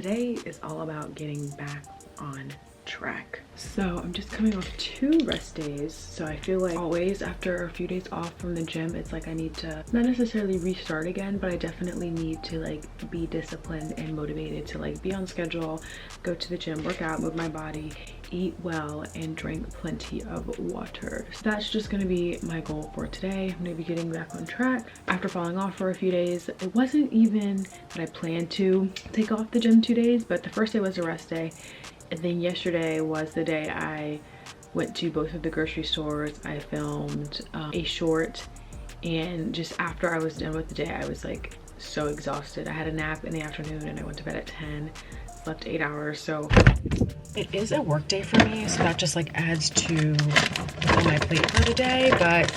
Today is all about getting back on track. So I'm just coming off 2 rest days, so I feel like always after a few days off from the gym, it's like I need to not necessarily restart again, but I definitely need to like be disciplined and motivated to like be on schedule, go to the gym, work out, move my body, eat well, and drink plenty of water. So that's just going to be my goal for today. I'm going to be getting back on track after falling off for a few days. It wasn't even that I planned to take off the gym 2 days, but the first day was a rest day. And then yesterday was the day I went to both of the grocery stores. I filmed a short, and just after I was done with the day, I was like so exhausted. I had a nap in the afternoon and I went to bed at 10, slept 8 hours. So it is a work day for me, so that just like adds to on my plate for the day. But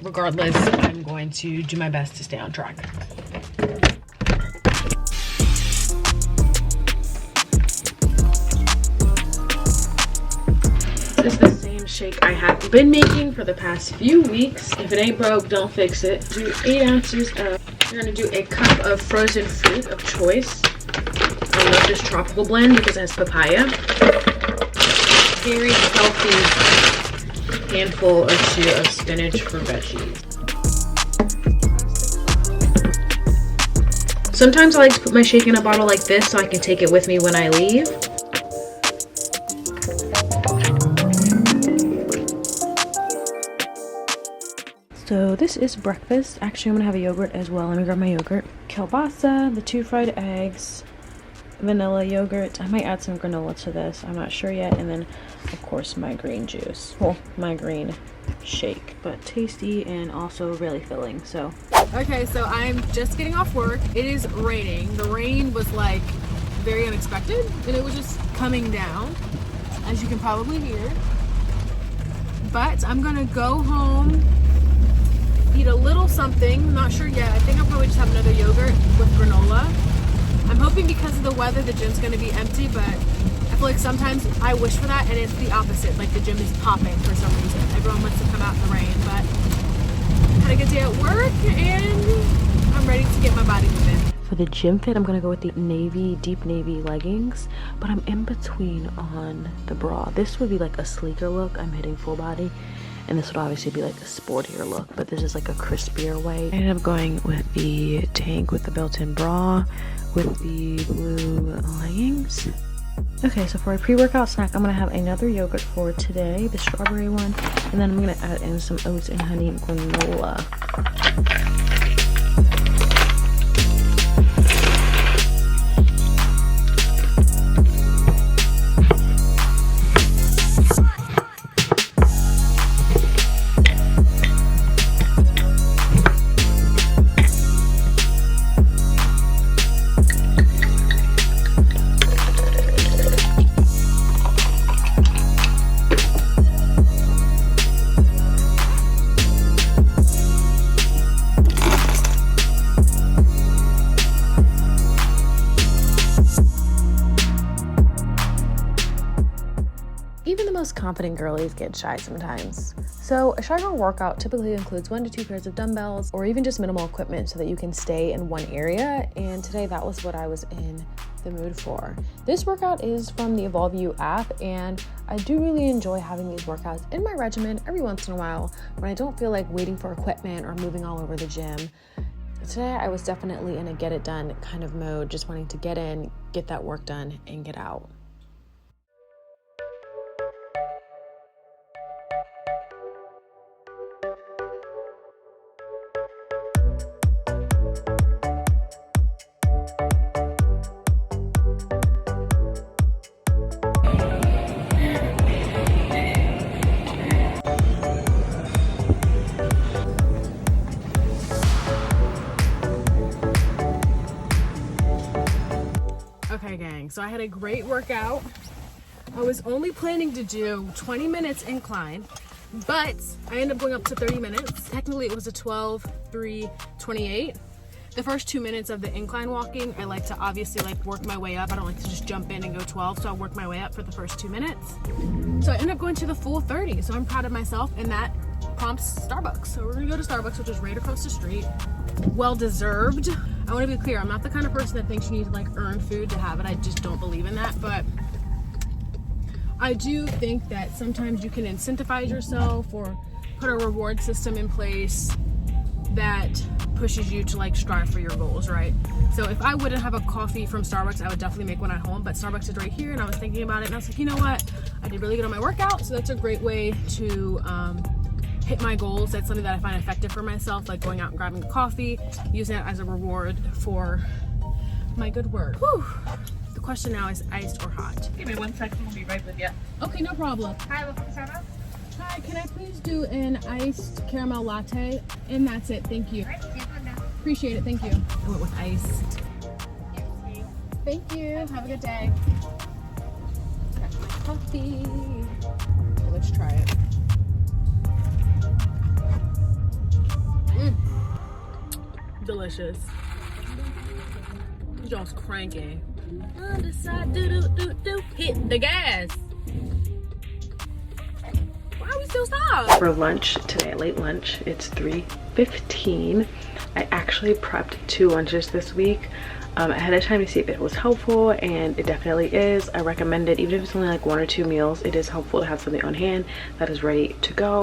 regardless, I'm going to do my best to stay on track. Is the same shake I have been making for the past few weeks. If it ain't broke, don't fix it. Do 8 ounces of, we're gonna do a cup of frozen fruit of choice. I love this tropical blend because it has papaya. Very healthy handful or 2 of spinach for veggies. Sometimes I like to put my shake in a bottle like this so I can take it with me when I leave. So this is breakfast. Actually, I'm gonna have a yogurt as well. Let me grab my yogurt. Kielbasa, the 2 fried eggs, vanilla yogurt. I might add some granola to this. I'm not sure yet. And then, of course, my green juice. Well, my green shake. But tasty and also really filling, so. Okay, so I'm just getting off work. It is raining. The rain was like very unexpected, and it was just coming down, as you can probably hear. But I'm gonna go home, eat a little something, not sure yet. I think I'll probably just have another yogurt with granola. I'm hoping because of the weather the gym's going to be empty, but I feel like sometimes I wish for that and it's the opposite, like the gym is popping for some reason. Everyone wants to come out in the rain, but had a good day at work and I'm ready to get my body moving. For the gym fit, I'm gonna go with the navy, deep navy leggings, but I'm in between on the bra. This would be like a sleeker look. I'm hitting full body. And this would obviously be like a sportier look, but this is like a crispier way. I ended up going with the tank with the built-in bra with the blue leggings. Okay, so for a pre-workout snack, I'm gonna have another yogurt for today, the strawberry one, and then I'm gonna add in some oats and honey granola. Even the most confident girlies get shy sometimes. So a shy girl workout typically includes 1 to 2 pairs of dumbbells or even just minimal equipment so that you can stay in one area. And today that was what I was in the mood for. This workout is from the Evolve U app, and I do really enjoy having these workouts in my regimen every once in a while when I don't feel like waiting for equipment or moving all over the gym. Today I was definitely in a get it done kind of mode, just wanting to get in, get that work done, and get out. Okay, gang, so I had a great workout. I was only planning to do 20 minutes incline, but I ended up going up to 30 minutes. Technically, it was a 12, 3, 28. The first 2 minutes of the incline walking, I like to obviously like work my way up. I don't like to just jump in and go 12, so I work my way up for the first 2 minutes. So I ended up going to the full 30, so I'm proud of myself, and that prompts Starbucks. So we're gonna go to Starbucks, which is right across the street. Well deserved. I want to be clear, I'm not the kind of person that thinks you need to like earn food to have it. I just don't believe in that. But I do think that sometimes you can incentivize yourself or put a reward system in place that pushes you to like strive for your goals, right? So if I wouldn't have a coffee from Starbucks, I would definitely make one at home, but Starbucks is right here, and I was thinking about it, and I was like, you know what? I did really good on my workout, so that's a great way to hit my goals. That's something that I find effective for myself, like going out and grabbing a coffee, using that as a reward for my good work. Whew. The question now is iced or hot? Give me 1 second, we'll be right with you. Okay, no problem. Hi, welcome to Starbucks. Hi, can I please do an iced caramel latte? And that's it, thank you. Appreciate it, thank you. I went with iced. Thank you, have a good day. Got my coffee. Okay, let's try it. Delicious. Jones cranky. On the side, hit the gas. Why are we still stopped? For lunch today, late lunch, it's 3:15. I actually prepped 2 lunches this week ahead of time to see if it was helpful, and it definitely is. I recommend it. Even if it's only like 1 or 2 meals, it is helpful to have something on hand that is ready to go.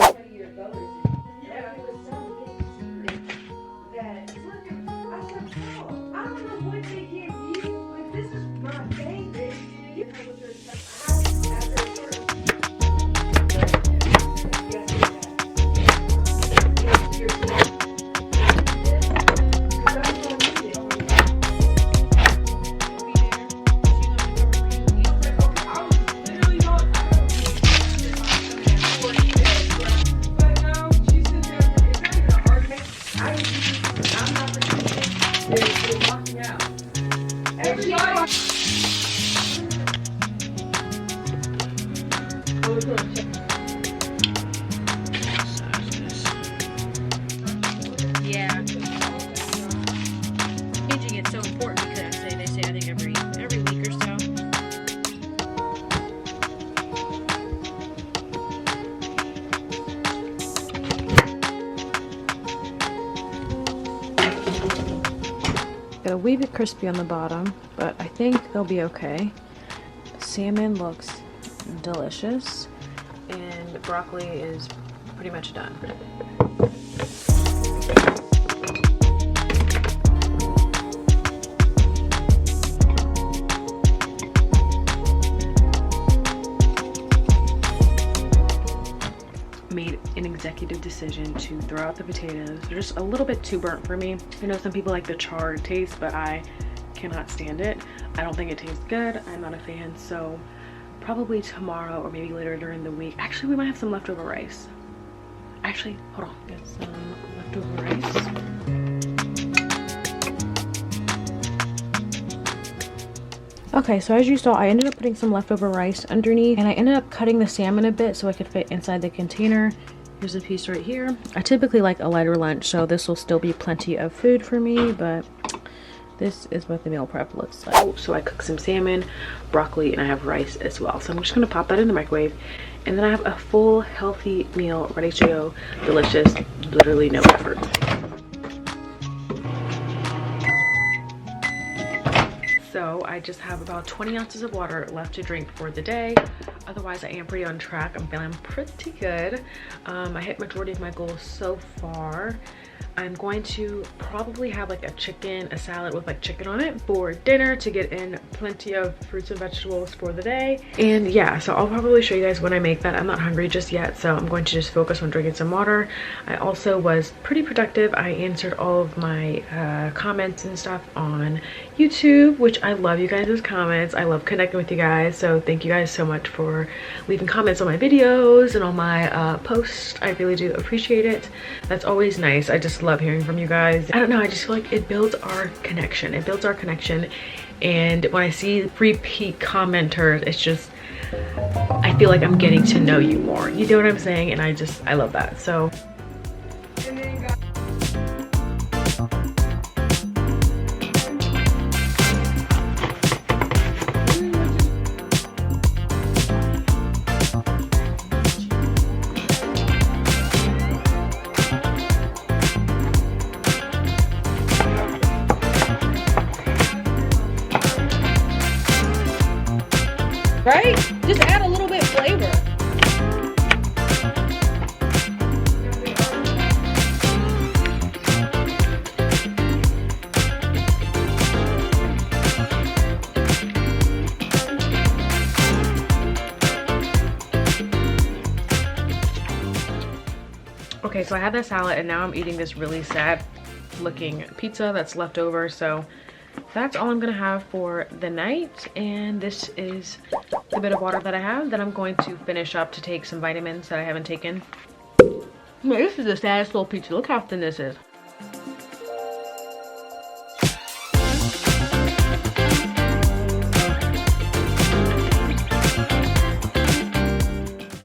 Yeah. Changing it's so important because they say I think every week or so. Got a wee bit crispy on the bottom, but I think they'll be okay. Salmon looks delicious, and broccoli is pretty much done. Made an executive decision to throw out the potatoes. They're just a little bit too burnt for me. I know some people like the charred taste, but I cannot stand it. I don't think it tastes good. I'm not a fan, so probably tomorrow or maybe later during the week. Actually, we might have some leftover rice. Actually, hold on. Get some leftover rice. Okay, so as you saw, I ended up putting some leftover rice underneath, and I ended up cutting the salmon a bit so it could fit inside the container. Here's a piece right here. I typically like a lighter lunch, so this will still be plenty of food for me, but this is what the meal prep looks like. Oh, so I cooked some salmon, broccoli, and I have rice as well. So I'm just gonna pop that in the microwave, and then I have a full healthy meal ready to go. Delicious, literally no effort. So I just have about 20 ounces of water left to drink for the day. Otherwise, I am pretty on track. I'm feeling pretty good. I hit majority of my goals so far. I'm going to probably have like a salad with like chicken on it for dinner to get in plenty of fruits and vegetables for the day. And yeah, so I'll probably show you guys when I make that. I'm not hungry just yet, so I'm going to just focus on drinking some water. I also was pretty productive. I answered all of my comments and stuff on YouTube, which I love you guys' comments. I love connecting with you guys, so thank you guys so much for leaving comments on my videos and on my posts. I really do appreciate it. That's always nice. I just love hearing from you guys. I don't know, I just feel like it builds our connection. It builds our connection, and when I see repeat commenters, it's just, I feel like I'm getting to know you more. You know what I'm saying? And I love that. So right? Just add a little bit flavor. Okay, so I had that salad and now I'm eating this really sad looking pizza that's left over. So that's all I'm gonna have for the night. And this is the bit of water that I have that I'm going to finish up to take some vitamins that I haven't taken. Man, this is the saddest little pizza. Look how thin this is.